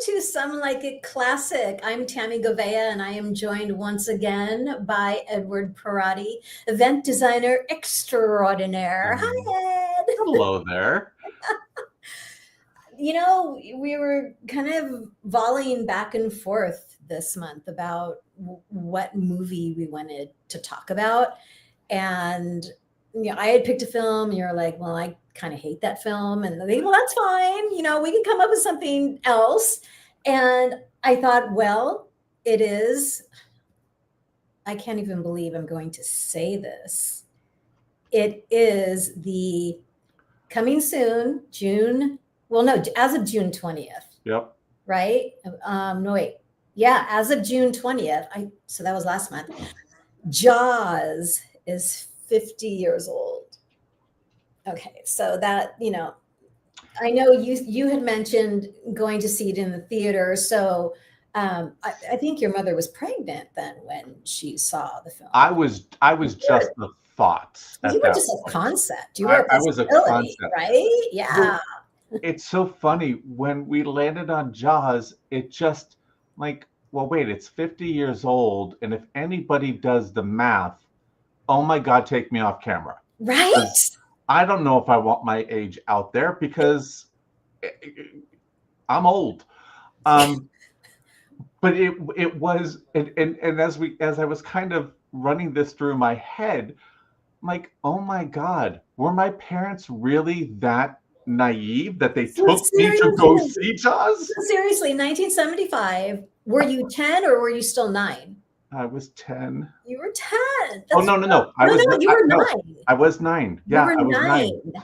to Some Like It Classic. I'm Tami Goveia, and I am joined once again by Edward Perotti, event designer extraordinaire. Um, Hi, Ed. Hello there. We were kind of volleying back and forth this month about what movie we wanted to talk about. And I had picked a film, and you're like, well, I kind of hate that film. And they, well, that's fine. We can come up with something else. And I thought, well, it is, I can't even believe I'm going to say this. It is the coming soon, June, well, no, as of June 20th, Yep. right? No, wait. Yeah, as of June 20th. So that was last month. Jaws is 50 years old. Okay, so that, I know you had mentioned going to see it in the theater. So I think your mother was pregnant then when she saw the film. I was just the thoughts You at were that just a point. concept. You were a I was a possibility, concept. right? Yeah. Well, it's so funny when we landed on Jaws, it just like, well, wait, it's 50 years old, and if anybody does the math, oh my God, take me off camera. Right? 'Cause I don't know if I want my age out there because I'm old. Um, but it was and as I was kind of running this through my head, I'm like, oh my God, were my parents really that naive that they So took me to go seriously, see Jaws? so seriously, 1975, were you 10 or were you still 9? I was 10. You were 10. Oh That's no, no, no. no, no, you were No, 9. I was 9. You Yeah, were I was 9. 9.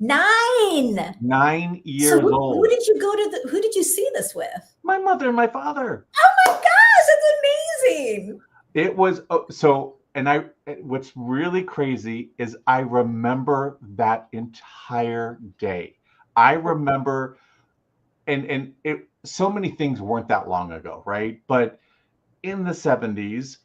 9. Nine So years who old. did you go to who did you see this with? My mother and my father. Oh my gosh, that's amazing. It was so, and what's really crazy is I remember that entire day. I remember, and it so many things weren't that long ago, right? But in the 70s,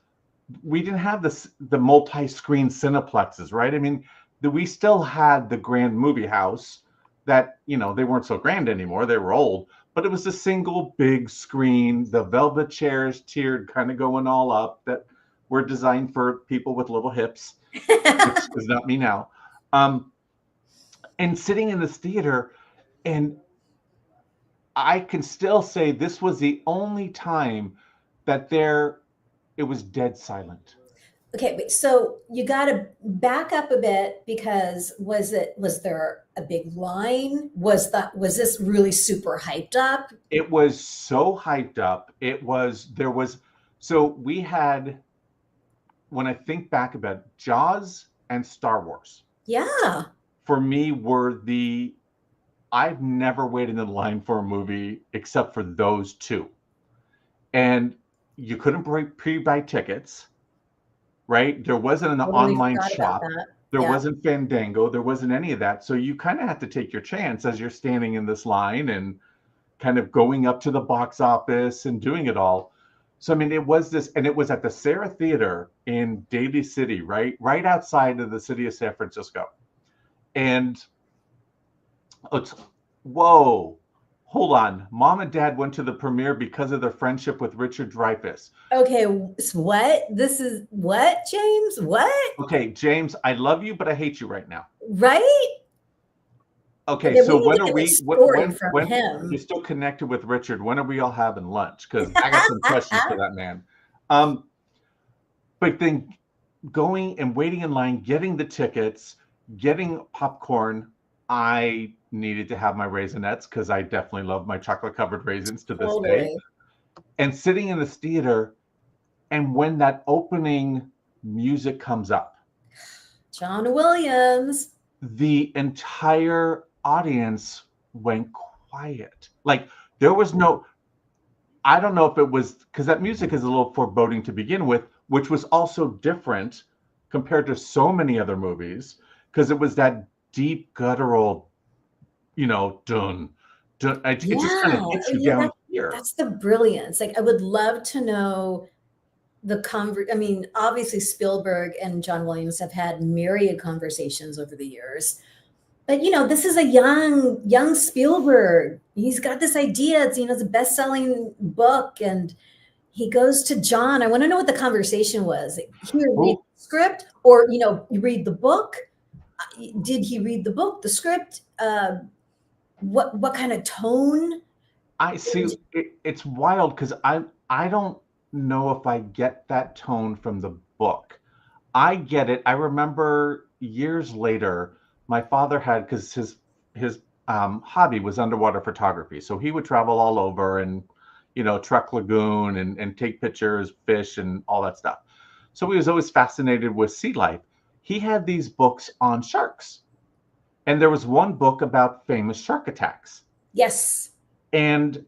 we didn't have the multi-screen cineplexes, right? I mean, we still had the grand movie house that, they weren't so grand anymore. They were old, but it was a single big screen, the velvet chairs tiered, kind of going all up, that were designed for people with little hips, which is not me now. Um, and sitting in this theater, and I can still say this was the only time that it was dead silent. Okay, wait, so you got to back up a bit because was there a big line? Was this really super hyped up? It was so hyped up. So we had, when I think back about it, Jaws and Star Wars, Yeah. for me I've never waited in line for a movie except for those two. And you couldn't pre-buy tickets, right? There wasn't an Totally online forgot about shop. that. There Yeah. wasn't Fandango. There wasn't any of that. So you kind of had to take your chance as you're standing in this line and kind of going up to the box office and doing it all. So I mean, it was this, and it was at the Sarah Theater in Daly City, right outside of the city of San Francisco. And it's, whoa, hold on. Mom and Dad went to the premiere because of their friendship with Richard Dreyfuss. Okay, what? This is what, James? What? Okay, James, I love you, but I hate you right now. Right? Okay, Okay, we so need when to are get a we? story from When you're him. still connected with Richard? When are we all having lunch? Because I got some questions for that man. Um, but then going and waiting in line, getting the tickets, getting popcorn. I needed to have my Raisinets because I definitely love my chocolate covered raisins to this day. Totally. And sitting in this theater, and when that opening music comes up, John Williams. the entire audience went quiet. Like there was no, I don't know if it was because that music is a little foreboding to begin with, which was also different compared to so many other movies because it was that deep guttural, dun, dun. It just kind of Yeah, hits you down here. that's the brilliance. Like, I would love to know I mean, obviously Spielberg and John Williams have had myriad conversations over the years, But this is a young Spielberg. He's got this idea. It's a best-selling book, and he goes to John. I want to know what the conversation was. Here, read Oh, the script, or you read the book. Did he read the book, the script? What kind of tone? I see. It's wild because I don't know if I get that tone from the book. I get it. I remember years later, my father had, because his hobby was underwater photography, so he would travel all over and truck lagoon and take pictures, fish, and all that stuff. So he was always fascinated with sea life. He had these books on sharks, and there was one book about famous shark attacks, Yes. and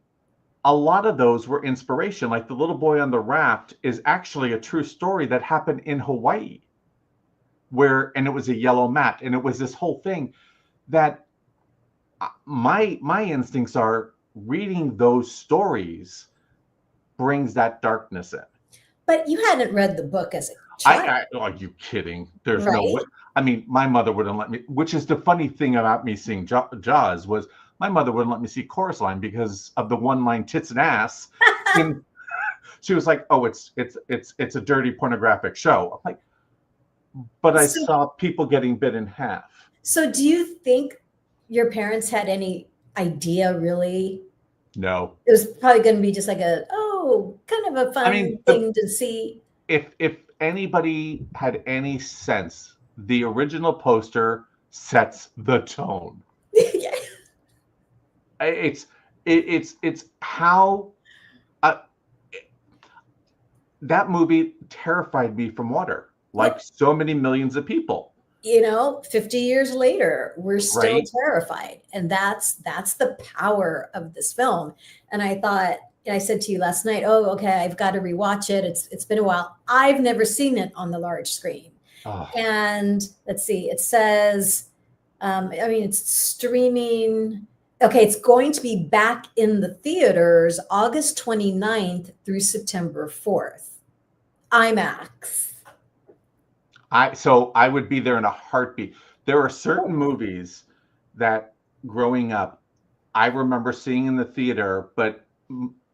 a lot of those were inspiration. Like the little boy on the raft is actually a true story that happened in Hawaii, and it was a yellow mat, and it was this whole thing that my instincts are reading those stories brings that darkness in. But you hadn't read the book as a child, I are you kidding? There's no way. right? I mean, my mother wouldn't let me, which is the funny thing about me seeing Jaws was my mother wouldn't let me see Chorus Line because of the one line tits and ass. And she was like, "Oh, it's a dirty pornographic show." I'm like, but I So, saw people getting bit in half. so do you think your parents had any idea really? No, It was probably going to be just like kind of a I fun mean, thing to see. if anybody had any sense, the original poster sets the tone. Yeah. It's it's how uh, that movie terrified me from water, like Well, so many millions of people, 50 years later, we're still right? terrified. And that's the power of this film. And I said to you last night, oh, okay, I've got to rewatch it. It's been a while. I've never seen it on the large screen. Oh, And let's see, it says, it's streaming. Okay, it's going to be back in the theaters August 29th through September 4th. IMAX. so I would be there in a heartbeat. There are certain Oh, movies that growing up I remember seeing in the theater, but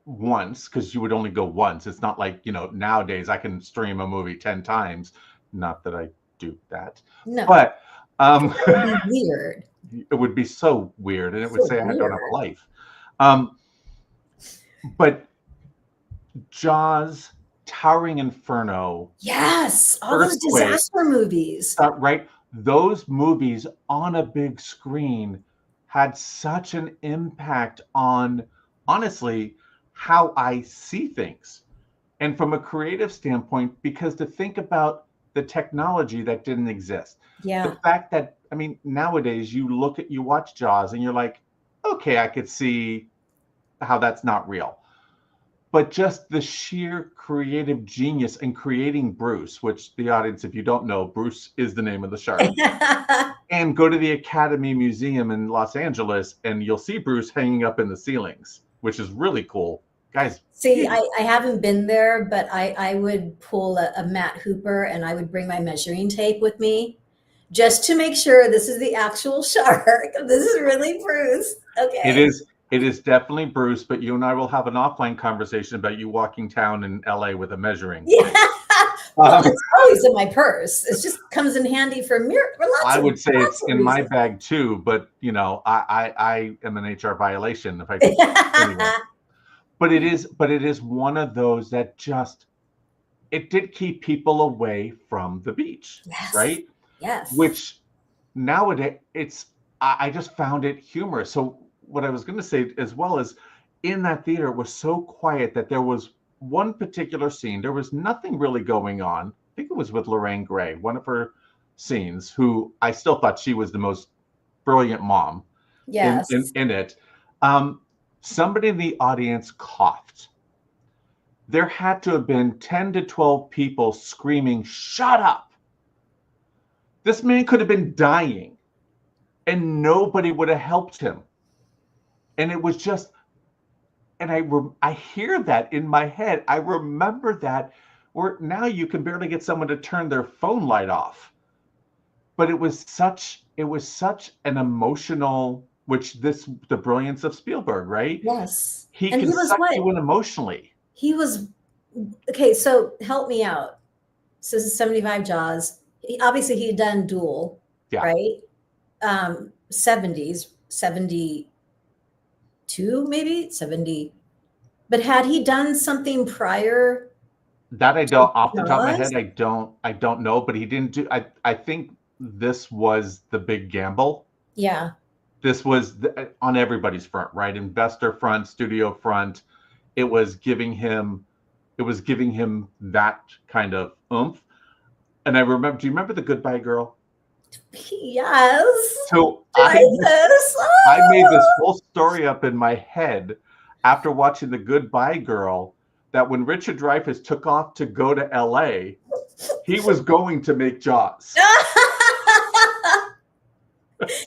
once, because you would only go once. It's not like, nowadays I can stream a movie 10 times. Not that I do that, no, but um, that would be weird. it would be so weird and it would So say I don't have a weird. life. Um, but Jaws, Towering Inferno, Yes, all those Earthquake, disaster movies. right? Those movies on a big screen had such an impact on, honestly, how I see things. And from a creative standpoint, because to think about the technology that didn't exist, the Yeah. fact that, I mean, nowadays you watch Jaws and you're like, okay, I could see how that's not real. But just the sheer creative genius in creating Bruce, which the audience, if you don't know, Bruce is the name of the shark, and go to the Academy Museum in Los Angeles and you'll see Bruce hanging up in the ceilings, which is really cool. Guys, See, geez, I haven't been there, but I would pull a Matt Hooper and I would bring my measuring tape with me just to make sure this is the actual shark. This is really Bruce. it Okay. is it is definitely Bruce, but you and I will have an offline conversation about you walking town in LA with a measuring Yeah. tape. Well, Um, it's always in my purse. It just comes in handy for lots I of would say lots it's of in my reasons. bag too, but I am an HR violation if I anyway. But it is one of those that just it did keep people away from the beach, Yes. right? Yes. Which nowadays I just found it humorous. So what I was going to say as well is in that theater it was so quiet that there was one particular scene. There was nothing really going on. I think it was with Lorraine Gray, one of her scenes, who I still thought she was the most brilliant mom in Yes. it. Um, Somebody in the audience coughed. There had to have been 10 to 12 people screaming, "Shut up!" This man could have been dying and nobody would have helped him. And it was just, and I hear that in my head. I remember that where now you can barely get someone to turn their phone light off. But it was such an emotional, the brilliance of Spielberg, right? Yes. He And can he was suck what? you in emotionally. He was okay. So help me out. So this is 75 Jaws. Obviously, he had done Duel, Yeah, right? 70s, 72, maybe 70. But had he done something prior that I to don't, off the top of my Jaws? head, I don't know, but he didn't do. I think this was the big gamble. Yeah. This was on everybody's front, right? Investor front, studio front. It was giving him, that kind of oomph. And I remember, do you remember The Goodbye Girl? Yes. So Dreyfus. I made this Oh! whole story up in my head after watching The Goodbye Girl that when Richard Dreyfuss took off to go to LA, he was going to make Jaws.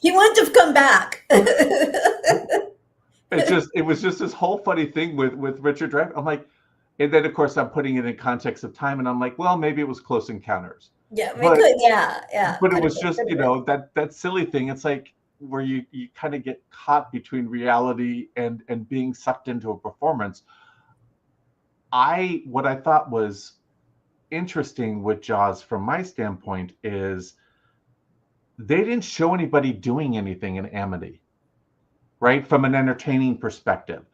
He wouldn't have come back. It was just this whole funny thing with Richard Dreyfuss. I'm like, and then of course I'm putting it in context of time, and I'm like, well, maybe it was Close Encounters, Yeah, it but could. Yeah, yeah, but it could have was been. just, Could have been. that silly thing. It's like where you kind of get caught between reality and being sucked into a performance. What I thought was interesting with Jaws from my standpoint is they didn't show anybody doing anything in Amity, right? From an entertaining perspective.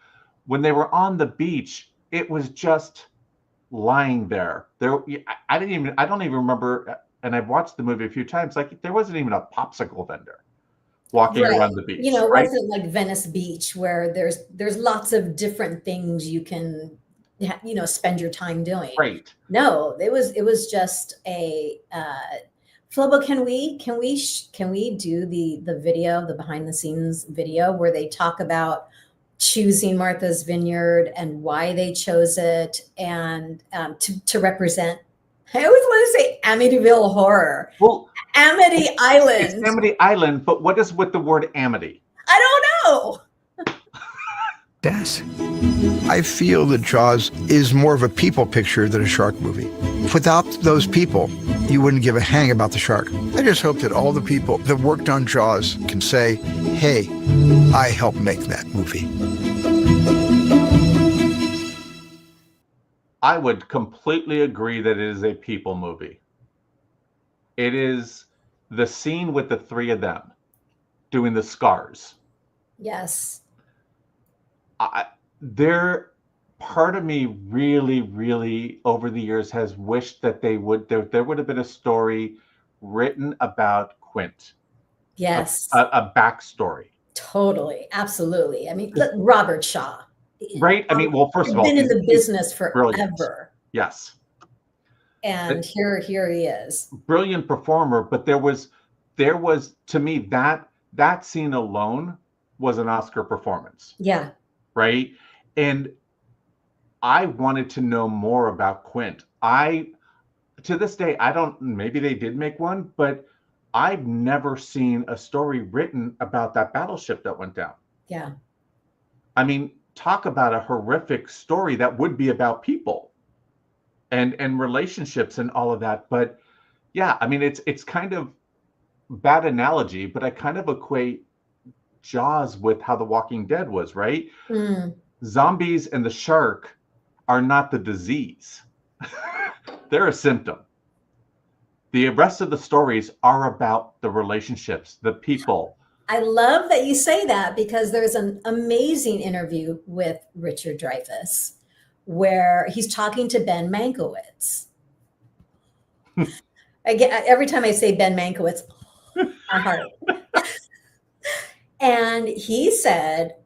When they were on the beach, it was just lying there. I don't even remember, and I've watched the movie a few times, like there wasn't even a popsicle vendor walking Right. around the You beach, know, it right? wasn't like Venice Beach where there's lots of different things you can spend your time doing. Right. No, it was just a Flobo, can we do the video, the behind the scenes video where they talk about choosing Martha's Vineyard and why they chose it and to represent, I always want to say Amityville Horror. Well, Amity it's Island. Amity Island, but what is with the word Amity? I don't know. Yes. I feel that Jaws is more of a people picture than a shark movie. Without those people, you wouldn't give a hang about the shark. I just hope that all the people that worked on Jaws can say, hey, I helped make that movie. I would completely agree that it is a people movie. It is the scene with the three of them doing the scars. Yes. There, part of me really, really over the years has wished that there would have been a story written about Quint, Yes. a backstory. Totally. Absolutely. I mean, look, Robert Shaw. Right? I mean, well, first He's of all, been in the he's business brilliant. forever. Yes. And here he is. Brilliant performer, but there was to me that scene alone was an Oscar performance. Yeah. Right? And I wanted to know more about Quint. To this day, I don't, maybe they did make one, but I've never seen a story written about that battleship that went down. Yeah. I mean, talk about a horrific story that would be about people and relationships and all of that. But yeah, I mean, it's kind of bad analogy, but I kind of equate Jaws with how The Walking Dead was, right? Mm. Zombies and the shark are not the disease. They're a symptom. The rest of the stories are about the relationships, the people. I love that you say that because there's an amazing interview with Richard Dreyfuss where he's talking to Ben Mankiewicz. Every time I say Ben Mankiewicz, my heart. And he said,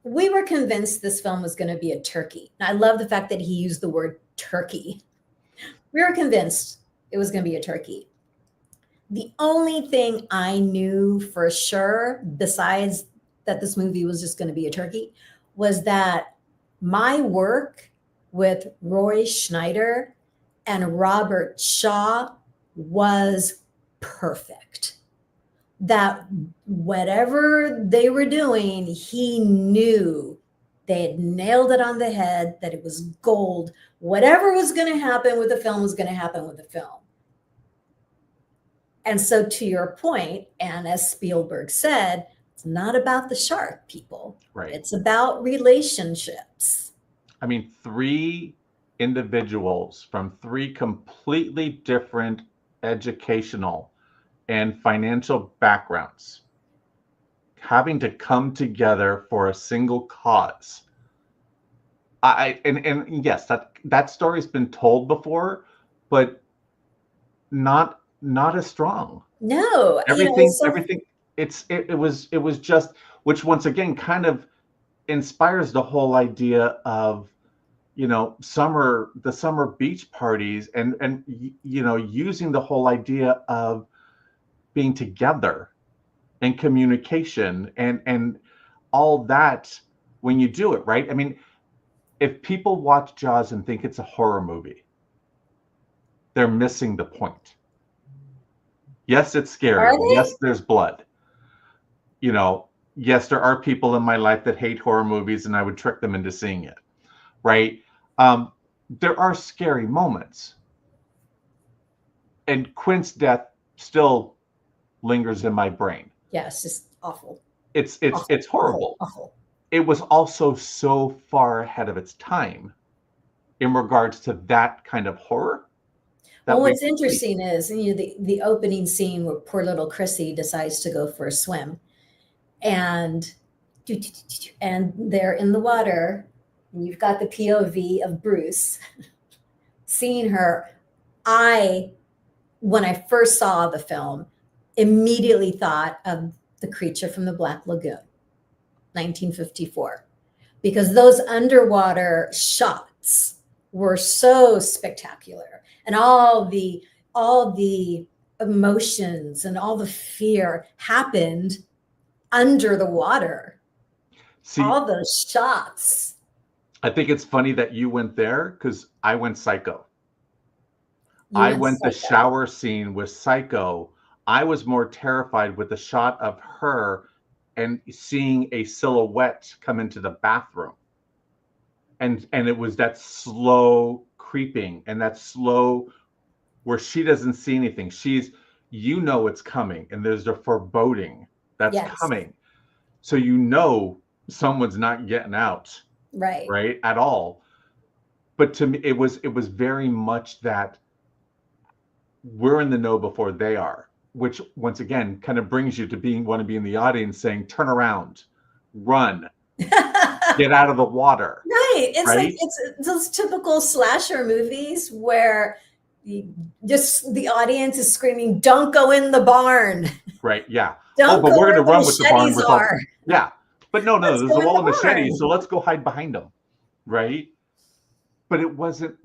we were convinced this film was going to be a turkey. And I love the fact that he used the word turkey. We were convinced it was going to be a turkey. The only thing I knew for sure, besides that this movie was just going to be a turkey, was that my work with Roy Schneider and Robert Shaw was perfect. That whatever they were doing, he knew they had nailed it on the head, that it was gold. Whatever was going to happen with the film was going to happen with the film. And so to your point, and as Spielberg said, it's not about the shark, people. Right. It's about relationships. I mean, 3 individuals from 3 completely different educational and financial backgrounds having to come together for a single cause. And yes, that story's been told before, but not as strong. No, Everything so everything it was just, which once again kind of inspires the whole idea of, the summer beach parties and using the whole idea of being together and communication and all that when you do it, right? I mean, if people watch Jaws and think it's a horror movie, they're missing the point. Yes, it's scary. Are they? Yes, there's blood. Yes, there are people in my life that hate horror movies, and I would trick them into seeing it, right? There are scary moments. And Quint's death still lingers in my brain. Yeah, it's just awful. It's horrible. Awful. It was also so far ahead of its time in regards to that kind of horror. Well, what's interesting is the opening scene where poor little Chrissy decides to go for a swim, and they're in the water, and you've got the POV of Bruce seeing her. When I first saw the film, immediately thought of The Creature from the Black Lagoon, 1954, because those underwater shots were so spectacular, and all the emotions and all the fear happened under the water. See, all those shots. I think it's funny that you went there, because I went Psycho. The shower scene with Psycho. I was more terrified with the shot of her and seeing a silhouette come into the bathroom. And it was that slow creeping and that slow where she doesn't see anything. It's coming, and there's a foreboding that's coming. So someone's not getting out. Right at all. But to me, it was very much that we're in the know before they are, which once again kind of brings you to want to be in the audience saying, turn around, run, get out of the water. Right. It's like it's those typical slasher movies where the audience is screaming, "Don't go in the barn." Right. Yeah. But we're going to run with the barn results. Yeah. But no, there's a wall of machetes, so let's go hide behind them. Right. But it wasn't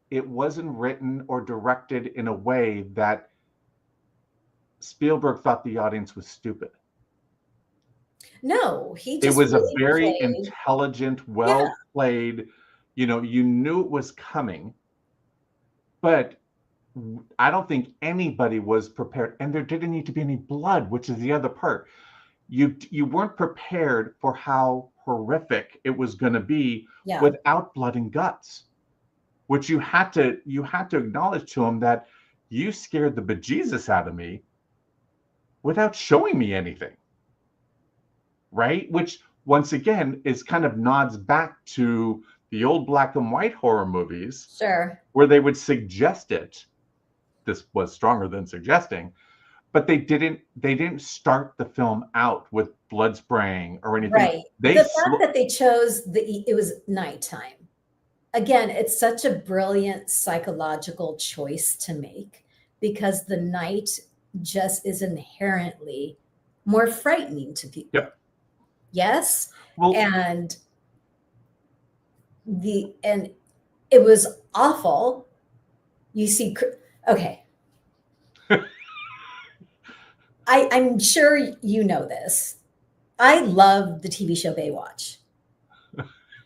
written or directed in a way that Spielberg thought the audience was stupid. No, it was a very intelligent, well played, you knew it was coming, but I don't think anybody was prepared, and there didn't need to be any blood, which is the other part. You weren't prepared for how horrific it was going to be without blood and guts, which you had to acknowledge to him that you scared the bejesus out of me without showing me anything. Right? Which once again is kind of nods back to the old black and white horror movies. Sure. Where they would suggest it. This was stronger than suggesting, but they didn't start the film out with blood spraying or anything. Right. The fact that they chose it was nighttime. Again, it's such a brilliant psychological choice to make, because the night just is inherently more frightening to people. Yep. Yes. Well, and it was awful. You see, okay. I'm sure you know this. I love the TV show Baywatch.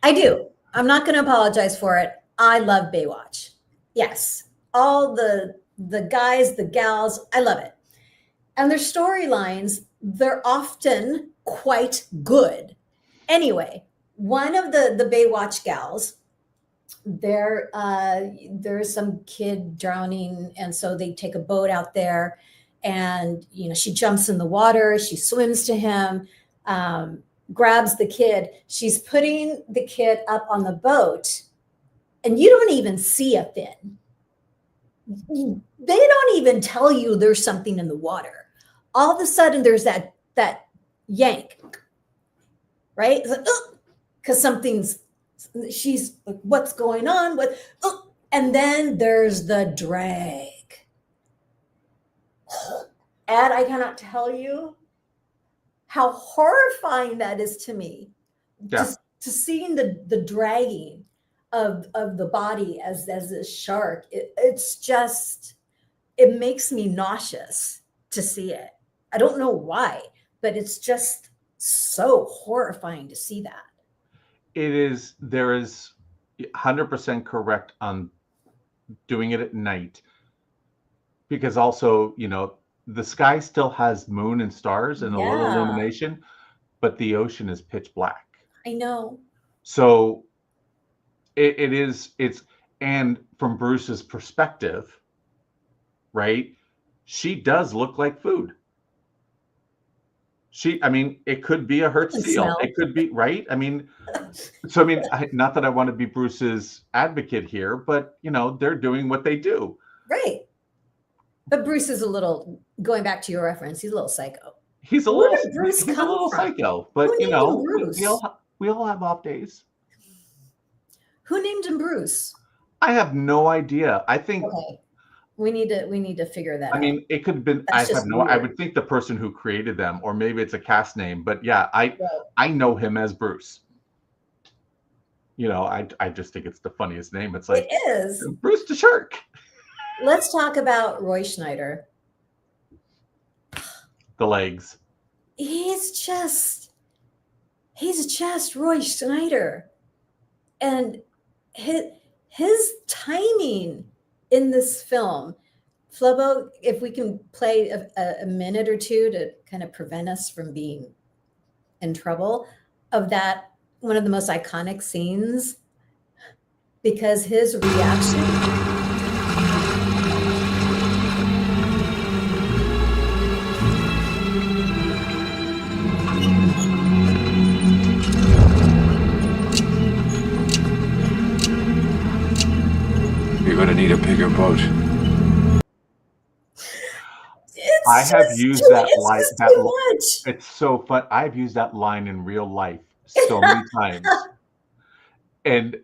I do. I'm not going to apologize for it. I love Baywatch. Yes. All the guys, the gals, I love it. And their storylines, they're often quite good. Anyway, one of the Baywatch gals There's some kid drowning, and so they take a boat out there, and she jumps in the water, she swims to him, grabs the kid, she's putting the kid up on the boat, and you don't even see a fin. They don't even tell you there's something in the water. All of a sudden there's that yank, right? It's like, because she's like, what's going on? And then there's the drag. Ed, I cannot tell you how horrifying that is to me. Yeah. To seeing the dragging of the body as a shark. It's just, it makes me nauseous to see it. I don't know why, but it's just so horrifying to see that. There is 100% correct on doing it at night, because also, the sky still has moon and stars and a little illumination, but the ocean is pitch black. I know. So it's and from Bruce's perspective, right? She does look like food. It could be a hurt seal. Smell. It could be, right? Not that I want to be Bruce's advocate here, but they're doing what they do. Right. But Bruce is going back to your reference, he's a little psycho. He's a Where little, did Bruce he's a come little from? psycho, but Who named him Bruce? we all have off days. Who named him Bruce? I have no idea. I think Okay. We need to figure that out. It could have been. That's I would think the person who created them, or maybe it's a cast name. But yeah, I know him as Bruce. I just think it's the funniest name. It's like, it is Bruce the Shark. Let's talk about Roy Schneider. The legs. He's just Roy Schneider, and his timing in this film. Flobo, if we can play a minute or two to kind of prevent us from being in trouble, of that, one of the most iconic scenes, because his reaction. You're going to need a bigger boat. I have used that line. Much. It's so fun. I've used that line in real life so many times, and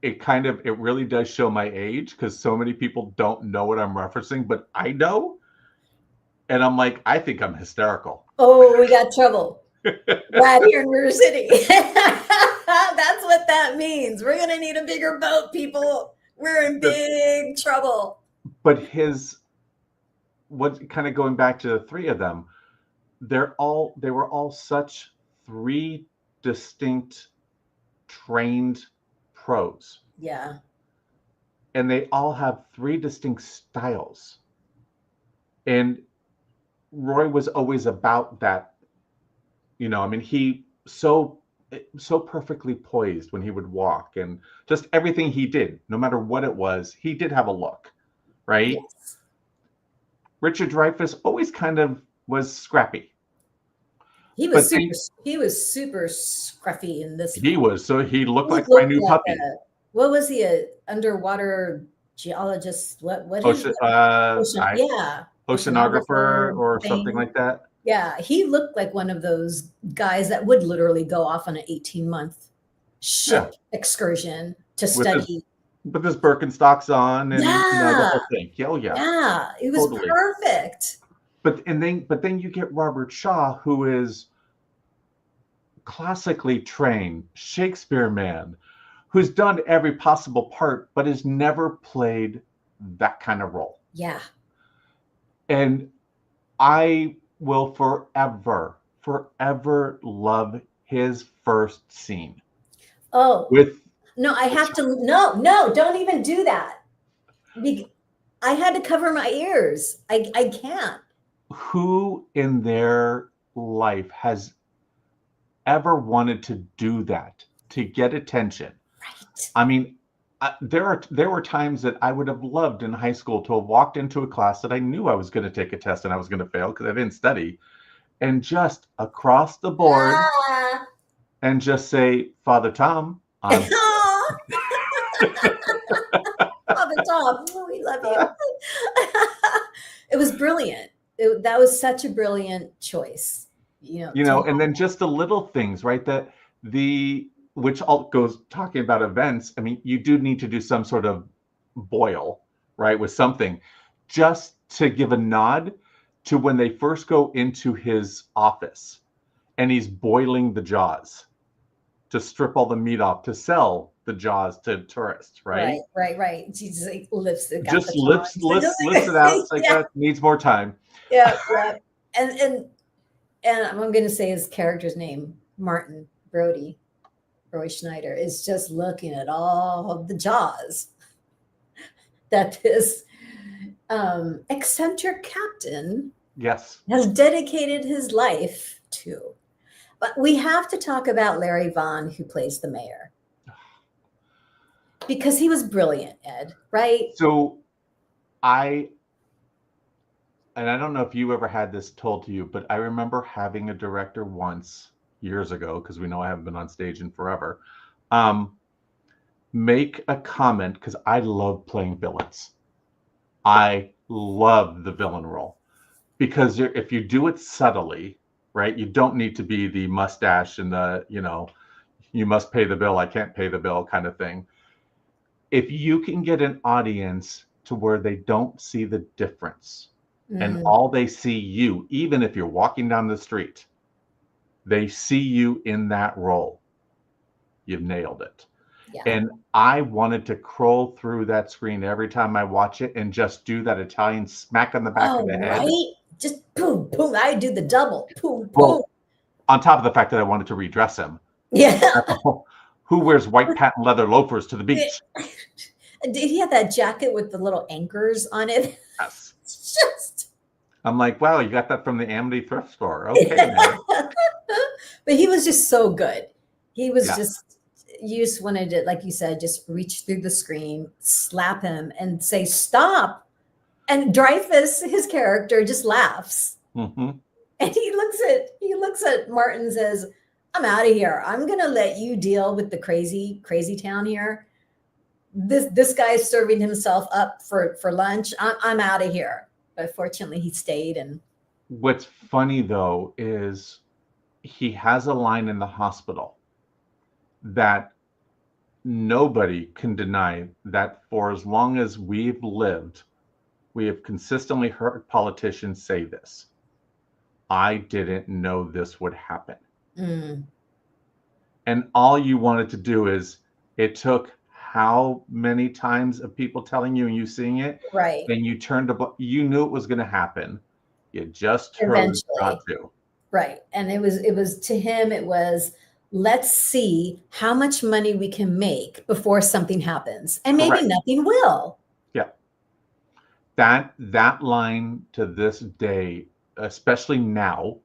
it really does show my age, because so many people don't know what I'm referencing, but I know, and I'm like, I think I'm hysterical. Oh, we got trouble right here in River City. That's what that means. We're gonna need a bigger boat, people. We're in big trouble. But kind of going back to the three of them, they were all such three distinct trained pros. Yeah. And they all have three distinct styles. And Roy was always about that. He so perfectly poised when he would walk, and just everything he did, no matter what it was, he did have a look, right? Yes. Richard Dreyfuss always kind of was scrappy. He was super scruffy in this. He was, so he looked like my new puppy. What was he, a underwater geologist? What Ocean, oceanographer or thing. Something like that. Yeah, he looked like one of those guys that would literally go off on an 18-month ship excursion to study. With his Birkenstocks on and the whole thing. Yeah, it was totally perfect. But then you get Robert Shaw, who is classically trained Shakespeare man, who's done every possible part, but has never played that kind of role. Yeah. And I will forever love his first scene. No, I have to. No, don't even do that. I had to cover my ears. I can't. Who in their life has ever wanted to do that, to get attention? Right. there were times that I would have loved in high school to have walked into a class that I knew I was going to take a test and I was going to fail because I didn't study, and just across the board Ah. and just say, Father Tom, on. Father Tom, we love you. It was brilliant. That was such a brilliant choice. And then just the little things, right? Which all goes talking about events. I mean, you do need to do some sort of boil, right? With something just to give a nod to when they first go into his office and he's boiling the jaws to strip all the meat off to sell the jaws to tourists, right? Right. He just like lifts it. Just lifts it out. It's like that needs more time. Yeah. And I'm going to say his character's name, Martin Brody. Roy Schneider is just looking at all of the jaws that this eccentric captain has dedicated his life to. But we have to talk about Larry Vaughn, who plays the mayor, because he was brilliant, Ed, right? So and I don't know if you ever had this told to you, but I remember having a director once years ago, because we know I haven't been on stage in forever, make a comment, because I love playing villains. I love the villain role, because if you do it subtly, right, you don't need to be the mustache and the, you must pay the bill, I can't pay the bill kind of thing. If you can get an audience to where they don't see the difference and all they see you, even if you're walking down the street, they see you in that role, you've nailed it. Yeah. And I wanted to crawl through that screen every time I watch it and just do that Italian smack on the back of the head. Right? Just boom, boom. I do the double. Boom, well, boom. On top of the fact that I wanted to redress him. Yeah. Who wears white patent leather loafers to the beach? Did he have that jacket with the little anchors on it? Yes. Just. I'm like, wow, you got that from the Amity thrift store. Okay, man. But he was just so good. He was just, you just wanted to, like you said, just reach through the screen, slap him and say, stop. And Dreyfus, his character, just laughs. Mm-hmm. And he looks at Martin and says, I'm out of here. I'm going to let you deal with the crazy town here. This guy's serving himself up for lunch. I'm out of here. But fortunately, he stayed. And what's funny, though, is he has a line in the hospital that nobody can deny, that for as long as we've lived, we have consistently heard politicians say this. I didn't know this would happen. And all you wanted to do is, it took how many times of people telling you and you seeing it, right? And you turned you knew it was going to happen. You just chose not to. Right. And it was to him, it was, let's see how much money we can make before something happens. And maybe nothing will. Yeah. That line to this day, especially now,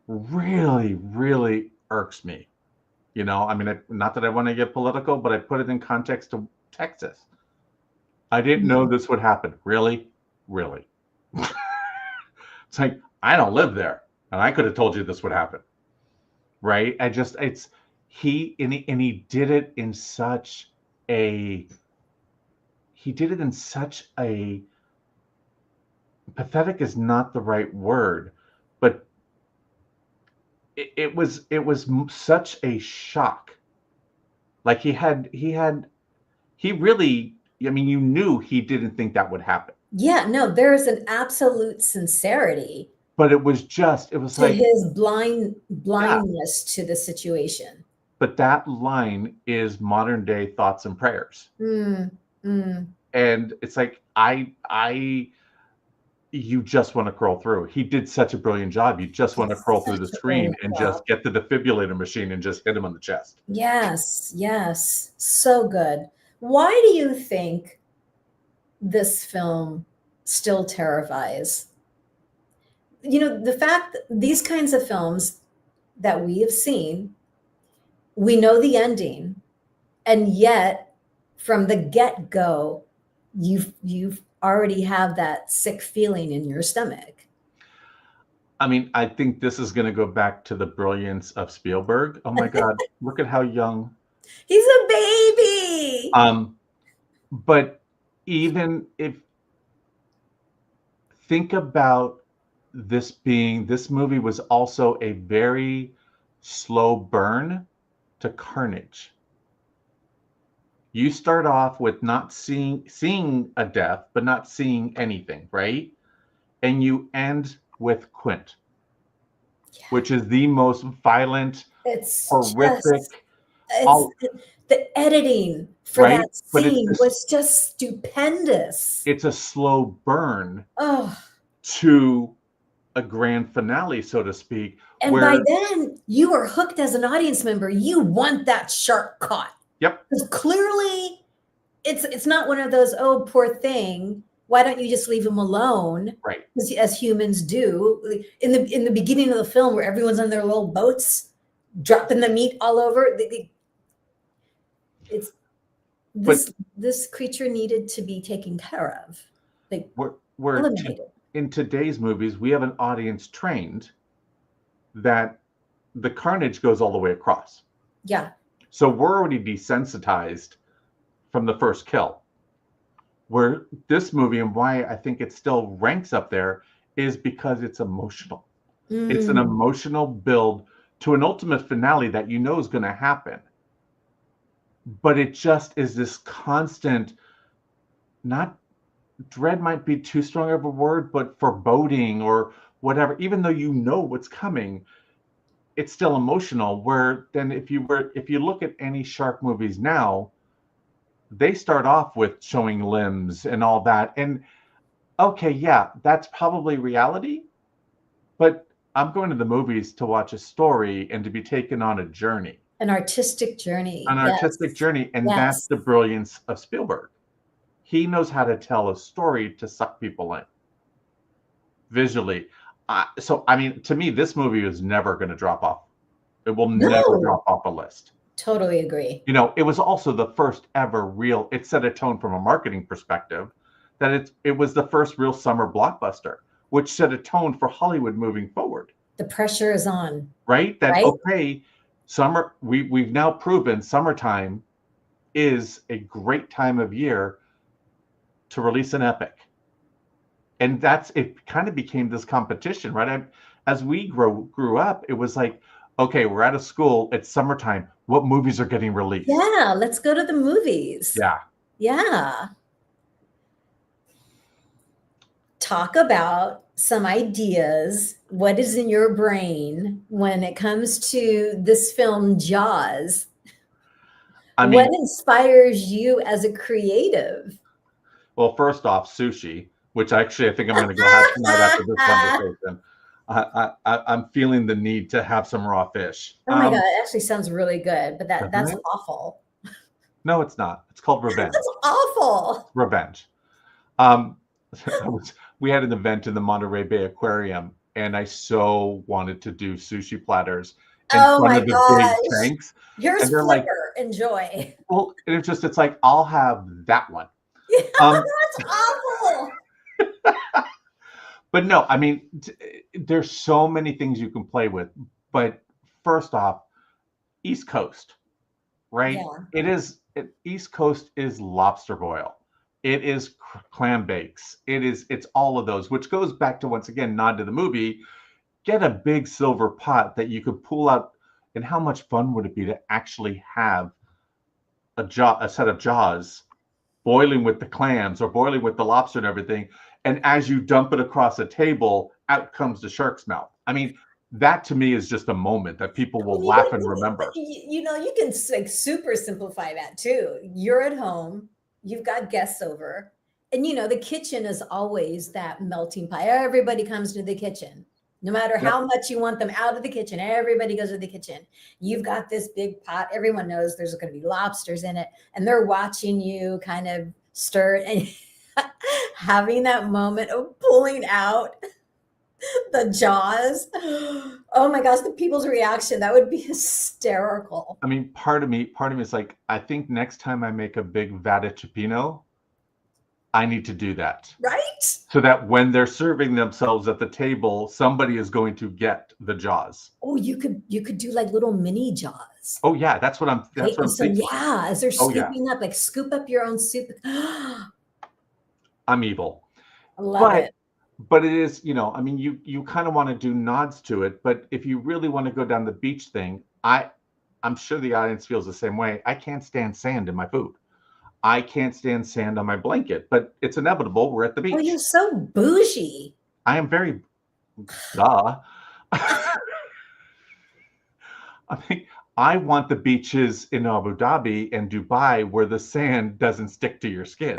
really, really irks me. I mean, not that I want to get political, but I put it in context to Texas. I didn't know this would happen. Really? Really? It's like, I don't live there, and I could have told you this would happen. Right? He did it in such a pathetic is not the right word, but it was such a shock. Like he really, I mean, you knew he didn't think that would happen. Yeah, no, there's an absolute sincerity. But it was like his blindness to the situation. But that line is modern day thoughts and prayers. And it's like, you just want to crawl through. He did such a brilliant job. You just want to crawl through the screen and just get the defibrillator machine and just hit him on the chest. Yes. So good. Why do you think this film still terrifies? The fact that these kinds of films that we have seen, we know the ending, and yet from the get-go, you've already have that sick feeling in your stomach. I mean, I think this is going to go back to the brilliance of Spielberg. Oh my God, look at how young. He's a baby. But even if, think about this movie was also a very slow burn to carnage. You start off with not seeing a death, but not seeing anything, right? And you end with Quint, which is the most violent, It's horrific. just, the editing for Right? that But scene was just stupendous. It's a slow burn Oh, to a grand finale, so to speak. and by then you are hooked as an audience member. You want that shark caught. Yep. Because clearly it's not one of those, oh, poor thing, why don't you just leave him alone? Right. As humans do. In the beginning of the film where everyone's on their little boats, dropping the meat all over. This creature needed to be taken care of. We're eliminated. In today's movies, we have an audience trained that the carnage goes all the way across. Yeah. So we're already desensitized from the first kill. Where this movie, and why I think it still ranks up there, is because it's emotional. It's an emotional build to an ultimate finale that you know is going to happen. But it just is this constant, not dread might be too strong of a word, but foreboding or whatever. Even though you know what's coming, it's still emotional. Where then if you look at any shark movies now, they start off with showing limbs and all that. And okay, yeah, that's probably reality. But I'm going to the movies to watch a story and to be taken on a journey. An artistic journey. An artistic journey. And that's the brilliance of Spielberg. He knows how to tell a story to suck people in visually. So, I mean, to me, this movie is never going to drop off. It will never drop off a list. Totally agree. You know, it was also the first ever real, it set a tone from a marketing perspective that it was the first real summer blockbuster, which set a tone for Hollywood moving forward. The pressure is on. Right? Okay, summer, we've now proven summertime is a great time of year to release an epic. And it kind of became this competition, right? As we grew up, it was like, okay, we're out of school, it's summertime. What movies are getting released? Yeah, let's go to the movies. Yeah. Yeah. Talk about some ideas. What is in your brain when it comes to this film, Jaws? What inspires you as a creative? Well, first off, sushi, which actually I think I'm going to go have tonight after this conversation. I'm feeling the need to have some raw fish. Oh my God, it actually sounds really good, but that's awful. No, it's not. It's called revenge. That's awful. Revenge. We had an event in the Monterey Bay Aquarium, and I so wanted to do sushi platters in front of the big tanks. Here's Flipper. Enjoy. Well, it's like, I'll have that one. Yeah, that's awful. But no, I mean, there's so many things you can play with. But first off, East Coast, right? Yeah. East Coast is lobster boil. It is clam bakes. It's all of those, which goes back to, once again, nod to the movie. Get a big silver pot that you could pull out. And how much fun would it be to actually have a set of Jaws boiling with the clams or boiling with the lobster and everything. And as you dump it across a table, out comes the shark's mouth. I mean, that to me is just a moment that people will laugh and remember. You know, you can like super simplify that too. You're at home, you've got guests over, and you know, the kitchen is always that melting pot. Everybody comes to the kitchen. No matter how much you want them out of the kitchen, everybody goes to the kitchen. You've got this big pot. Everyone knows there's going to be lobsters in it. And they're watching you kind of stir and having that moment of pulling out The jaws. Oh my gosh, the people's reaction. That would be hysterical. I mean, part of me is like, I think next time I make a big vada chipino, I need to do that. Right? So that when they're serving themselves at the table, somebody is going to get the jaws. Oh, you could do like little mini jaws. Oh yeah, that's what I'm Right? And so thinking. yeah, as they're Oh, yeah. scooping up, like scoop up your own soup. I I'm evil. love it. But it is, I mean, you kind of want to do nods to it, but if you really want to go down the beach thing, I'm sure the audience feels the same way. I can't stand sand in my food. I can't stand sand on my blanket, but it's inevitable. We're at the beach. Oh, you're so bougie. I am very duh. I mean, I want the beaches in Abu Dhabi and Dubai where the sand doesn't stick to your skin.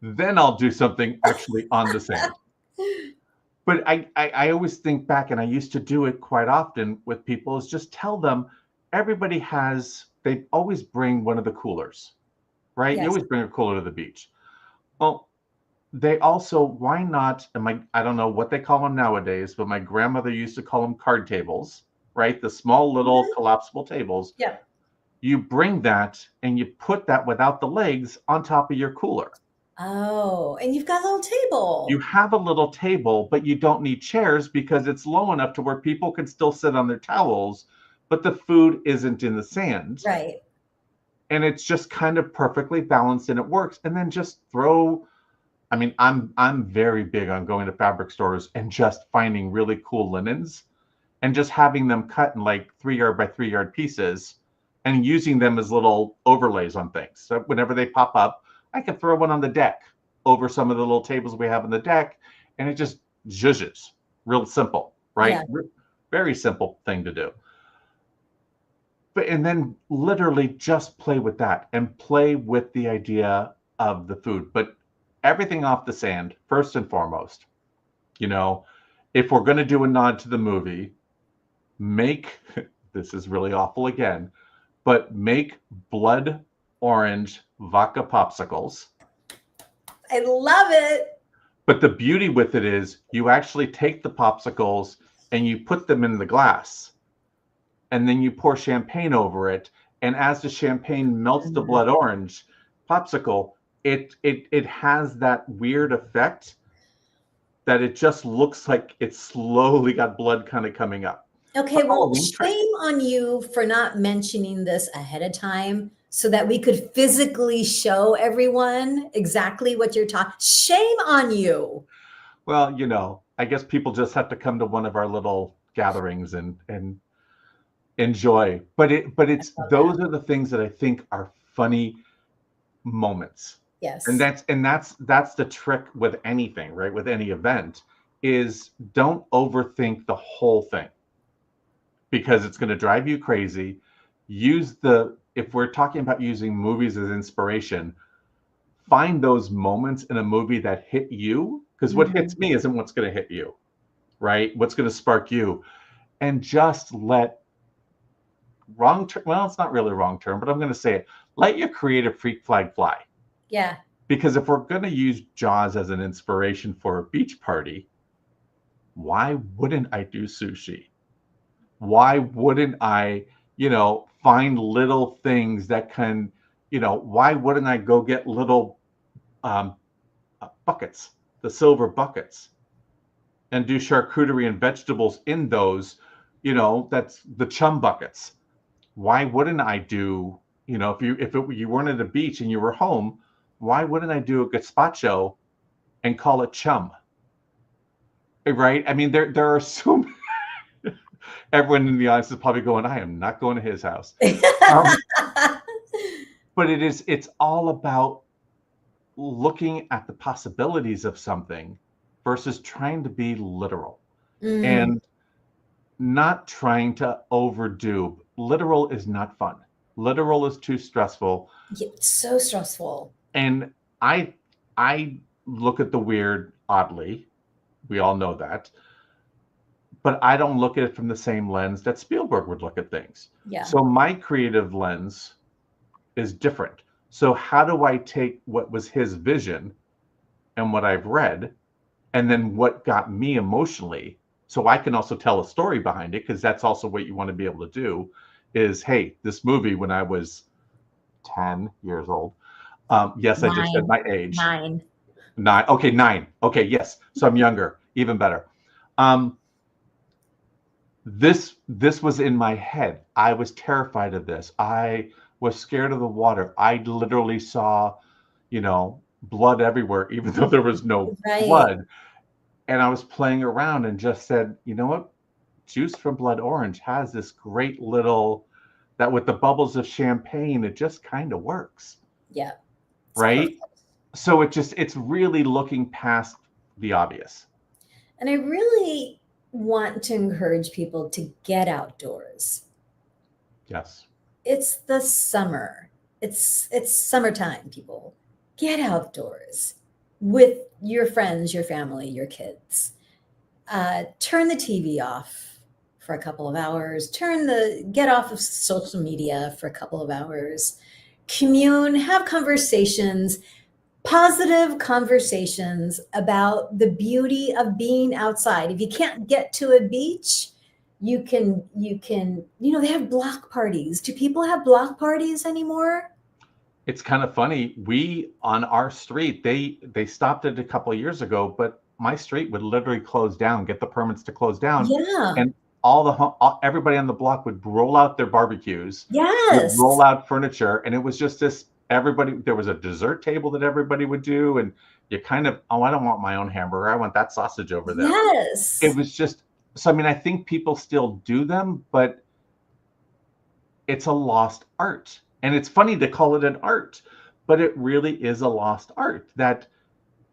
Then I'll do something actually on the sand. But I always think back, and I used to do it quite often with people, is just tell them they always bring one of the coolers, right? Yes. You always bring a cooler to the beach. Well, they also, why not, I don't know what they call them nowadays, but my grandmother used to call them card tables, right? The small little collapsible tables. Yeah. You bring that and you put that without the legs on top of your cooler. Oh, and you've got a little table. You have a little table, but you don't need chairs because it's low enough to where people can still sit on their towels, but the food isn't in the sand. Right. And it's just kind of perfectly balanced and it works. And then just I'm very big on going to fabric stores and just finding really cool linens and just having them cut in like 3-yard by 3-yard pieces and using them as little overlays on things. So whenever they pop up, I could throw one on the deck over some of the little tables we have on the deck, and it just zhuzhes. Real simple, right? Yeah. Very simple thing to do. And then literally just play with that and play with the idea of the food. But everything off the sand, first and foremost. If we're going to do a nod to the movie, this is really awful again, but make blood orange vodka popsicles. I love it. But the beauty with it is you actually take the popsicles and you put them in the glass and then you pour champagne over it. And as the champagne melts the blood orange popsicle, it has that weird effect that it just looks like it's slowly got blood kind of coming up. Okay, well, shame on you for not mentioning this ahead of time so that we could physically show everyone exactly what you're talking. Shame on you. Well, I guess people just have to come to one of our little gatherings and enjoy. But it's those are the things that I think are funny moments. Yes. And that's the trick with anything, right? With any event is don't overthink the whole thing because it's going to drive you crazy. If we're talking about using movies as inspiration, find those moments in a movie that hit you, because what hits me isn't what's going to hit you, right? What's going to spark you, and just let it's not really a wrong term, but I'm going to say it. Let your creative freak flag fly. Yeah. Because if we're going to use Jaws as an inspiration for a beach party, why wouldn't I do sushi? Why wouldn't I, find little things that can, why wouldn't I go get little buckets, the silver buckets, and do charcuterie and vegetables in those, that's the chum buckets. Why wouldn't I do, if you weren't at a beach and you were home, why wouldn't I do a gazpacho and call it chum? Right? I mean, there are so many. Everyone in the audience is probably going, I am not going to his house. But it's all about looking at the possibilities of something versus trying to be literal and not trying to overdo. Literal is not fun. Literal is too stressful. It's so stressful. And I look at the weird oddly. We all know that. But I don't look at it from the same lens that Spielberg would look at things. Yeah. So my creative lens is different. So how do I take what was his vision and what I've read And then what got me emotionally, so I can also tell a story behind it, because that's also what you want to be able to do, is, hey, this movie when I was 10 years old. Yes, I just said 9. my age. 9. 9. Okay, 9. Okay, yes. So I'm younger, even better. This was in my head. I was terrified of this. I was scared of the water. I literally saw, blood everywhere, even though there was no Right. blood. And I was playing around and just said, you know what? Juice from Blood Orange has this great little, that with the bubbles of champagne, it just kind of works. Yeah. Right? So it's really looking past the obvious. And I really want to encourage people to get outdoors. Yes. It's the summer. It's summertime, people. Get outdoors with your friends, your family, your kids. Turn the TV off for a couple of hours. Get off of social media for a couple of hours. Commune, have conversations, positive conversations about the beauty of being outside. If you can't get to a beach, you can, they have block parties. Do people have block parties anymore? It's kind of funny. We, on our street, they stopped it a couple of years ago, but my street would literally close down, get the permits to close down. Yeah. And everybody on the block would roll out their barbecues, would Yes. roll out furniture, and it was just this, there was a dessert table that everybody would do, and you kind of, I don't want my own hamburger, I want that sausage over there. Yes. It was just, so I mean, I think people still do them, but it's a lost art. And it's funny to call it an art, but it really is a lost art, that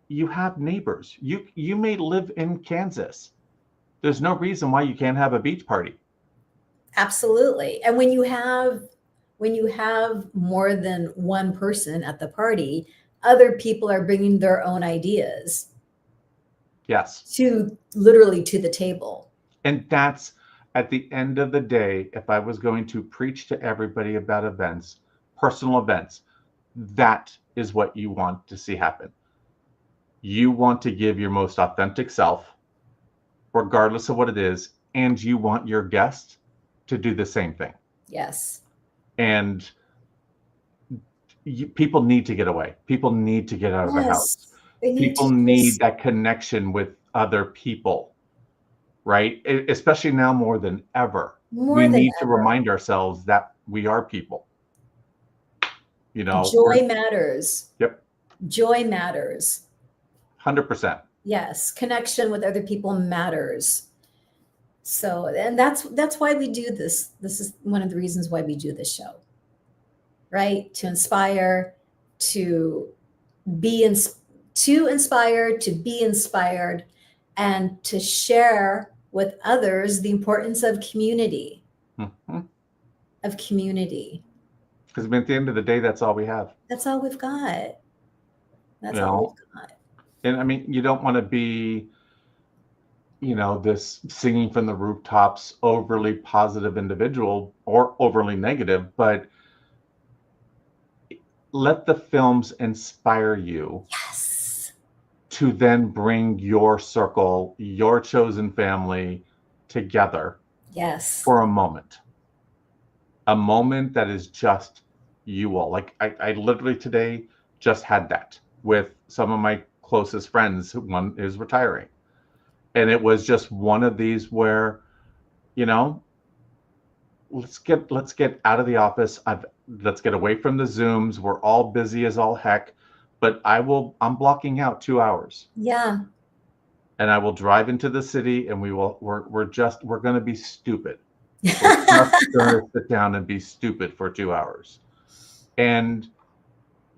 you have neighbors. You may live in Kansas. There's no reason why you can't have a beach party. Absolutely. And when you have more than one person at the party, other people are bringing their own ideas. Yes. Literally to the table. And that's, at the end of the day, if I was going to preach to everybody about events, personal events, that is what you want to see happen. You want to give your most authentic self, regardless of what it is, and you want your guest to do the same thing. Yes. And people need to get away. People need to get out of the house. People need that connection with other people, right? Especially now more than ever. We need to remind ourselves that we are people. Joy matters. Yep. Joy matters. 100%. Yes. Connection with other people matters. So, and that's why we do this. This is one of the reasons why we do this show, right? To inspire, to be inspired, to be inspired, and to share with others the importance of community. Mm-hmm. Of community. Because at the end of the day, that's all we have. That's all we've got. That's all we've got. And I mean, you don't want to be, this singing from the rooftops, overly positive individual or overly negative, but let the films inspire you. Yes. To then bring your circle, your chosen family together. Yes. For a moment that is just you all. Like I literally today just had that with some of my closest friends. One is retiring, and it was just one of these where, let's get out of the office. Let's get away from the Zooms. We're all busy as all heck, but I'm blocking out 2 hours. Yeah. And I will drive into the city, and we're going to be stupid. We're just going to sit down and be stupid for 2 hours. And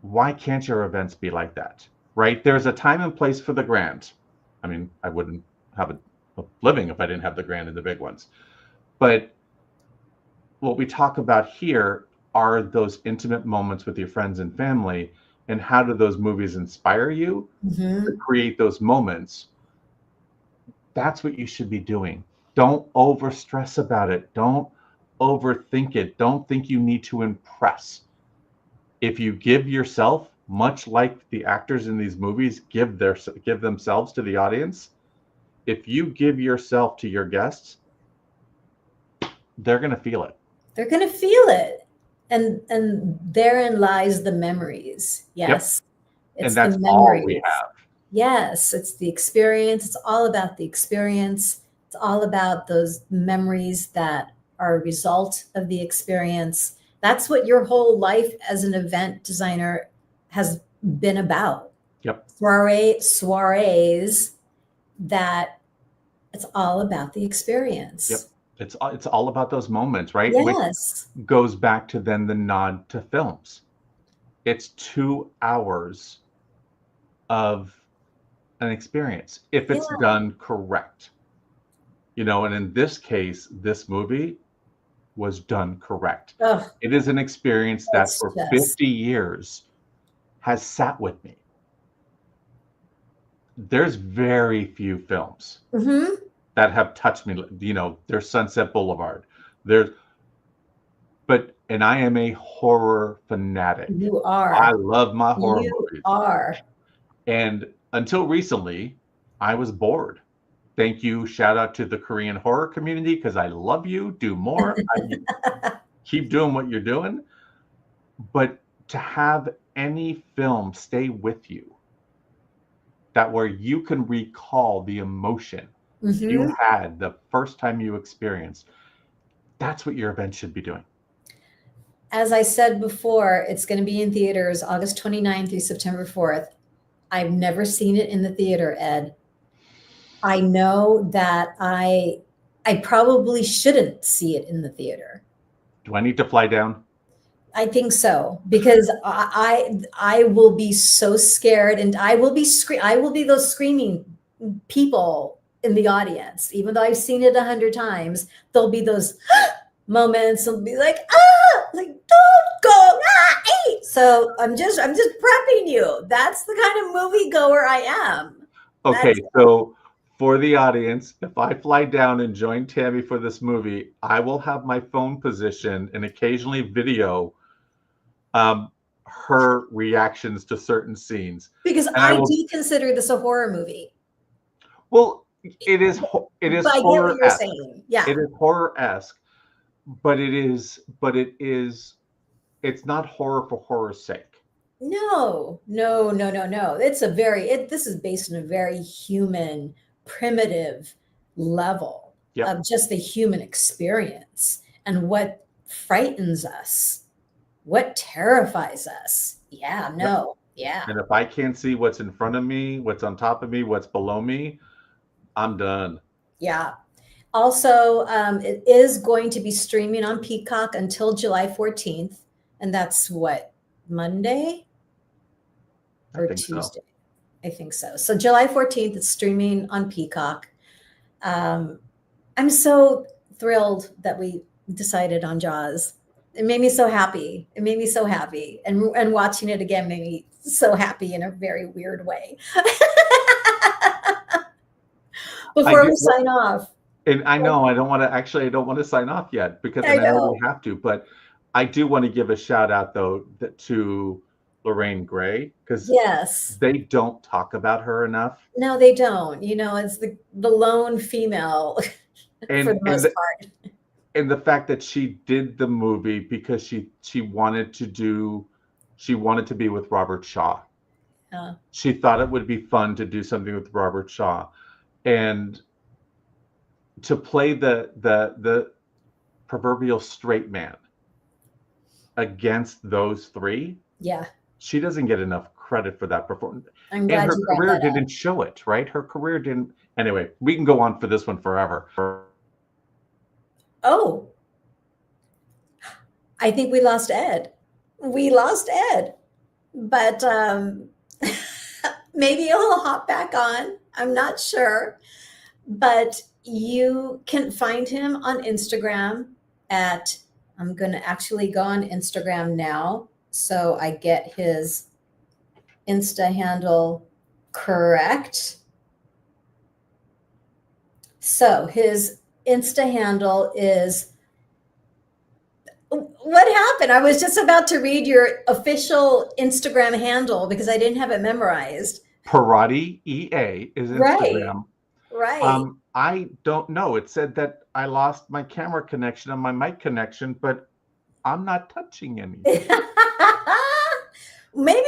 why can't your events be like that, right? There's a time and place for the grand. I mean, I wouldn't have a living if I didn't have the grand and the big ones. But what we talk about here are those intimate moments with your friends and family, and how do those movies inspire you to create those moments? That's what you should be doing. Don't over stress about it. Don't overthink it. Don't think you need to impress. If you give yourself much like the actors in these movies give themselves to the audience. If you give yourself to your guests, they're going to feel it. They're going to feel it. And therein lies the memories. Yes. Yep. It's And that's the all we memories. have. Yes, it's the experience. It's all about the experience. It's all about those memories that are a result of the experience. That's what your whole life as an event designer has been about. Yep. Soirees that it's all about the experience. Yep. It's all about those moments, right? Yes. Which goes back to then the nod to films. It's 2 hours of an experience if it's done correct. You know, and in this case, this movie was done correct. Ugh, It is an experience that it's for just 50 years has sat with me. There's very few films mhm. that have touched me. You know, there's Sunset Boulevard. And I am a horror fanatic. You are. I love my horror You movies. are. And until recently, I was bored. Thank you. Shout out to the Korean horror community because I love you. Do more. Keep doing what you're doing. But to have any film stay with you, that where you can recall the emotion you Mhm. had the first time you experienced, that's what your event should be doing. As I said before, it's going to be in theaters August 29th through September 4th. I've never seen it in the theater, Ed. I know that I probably shouldn't see it in the theater. Do I need to fly down? I think so because I will be so scared, and I will be those screaming people in the audience. Even though I've seen it 100 times, there'll be those moments. I'll be like, like don't go, So I'm just prepping you. That's the kind of movie goer I am. Okay, so for the audience, if I fly down and join Tami for this movie, I will have my phone positioned and occasionally video her reactions to certain scenes. Because I do consider this a horror movie. Well, it is But I get what horror-esque. you're saying. Yeah. It is horror-esque, but it's not horror for horror's sake. No. It's this is based on a very human, primitive level of just the human experience and what frightens us, what terrifies us. Yeah, no. Yeah. And if I can't see what's in front of me, what's on top of me, what's below me, I'm done. Yeah. Also, it is going to be streaming on Peacock until July 14th. And that's what, Monday or Tuesday? So. I think so. So July 14th, it's streaming on Peacock. I'm so thrilled that we decided on Jaws. It made me so happy. And watching it again made me so happy in a very weird way. Before we sign off. And I know I don't want to sign off yet because I know we have to, but I do want to give a shout out though to Lorraine Gray because they don't talk about her enough. No, they don't. You know, it's the lone female for the most part. And the fact that she did the movie because she wanted to be with Robert Shaw. She thought it would be fun to do something with Robert Shaw. And to play the proverbial straight man against those three, she doesn't get enough credit for that performance. I'm glad and her career didn't show it, right? Her career didn't. Anyway, we can go on for this one forever. Oh, I think we lost Ed. But maybe he'll hop back on. I'm not sure. But you can find him on Instagram I'm going to actually go on Instagram now so I get his Insta handle correct. So his Insta handle is What happened? I was just about to read your official Instagram handle because I didn't have it memorized. Perotti EA is Right, Instagram. right. I don't know. It said that I lost my camera connection and my mic connection, but I'm not touching anything. Maybe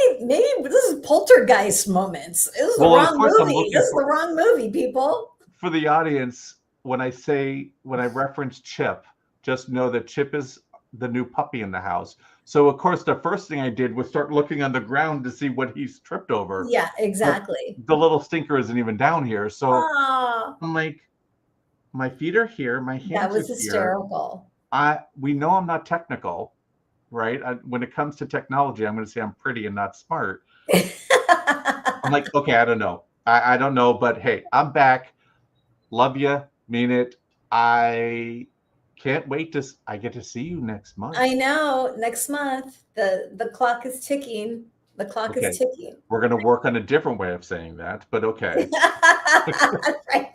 this is poltergeist moments. This is the Well, of wrong course, I'm movie. looking This is the wrong movie, people. for the audience. When I reference Chip, just know that Chip is the new puppy in the house. So, of course, the first thing I did was start looking on the ground to see what he's tripped over. Yeah, But exactly. the little stinker isn't even down here. So Ah, I'm like, my feet are here, my that hands are was here. hysterical. We know I'm not technical, right? When it comes to technology, I'm going to say I'm pretty and not smart. I'm like, okay, I don't know. I don't know, but hey, I'm back. Love you, mean it. I can't wait I get to see you next month. I know. Next month, the clock is ticking. The clock is Okay, ticking. we're going to work on a different way of saying that, but okay. Right.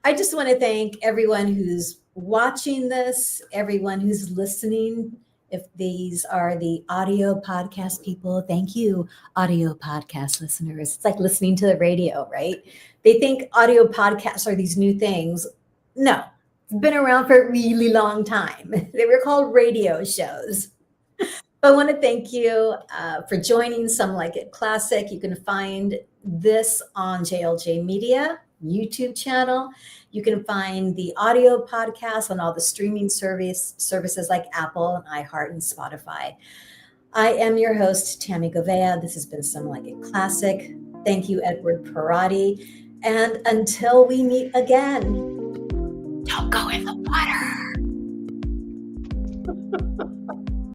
I just want to thank everyone who's watching this, everyone who's listening. If these are the audio podcast people, thank you, audio podcast listeners. It's like listening to the radio, right? They think audio podcasts are these new things. No, it's been around for a really long time. They were called radio shows. I want to thank you for joining Some Like It Classic. You can find this on JLJ Media YouTube channel. You can find the audio podcast on all the streaming services like Apple and iHeart and Spotify. I am your host, Tami Goveia. This has been Some Like It Classic. Thank you, Edward Perotti. And until we meet again, don't go in the water.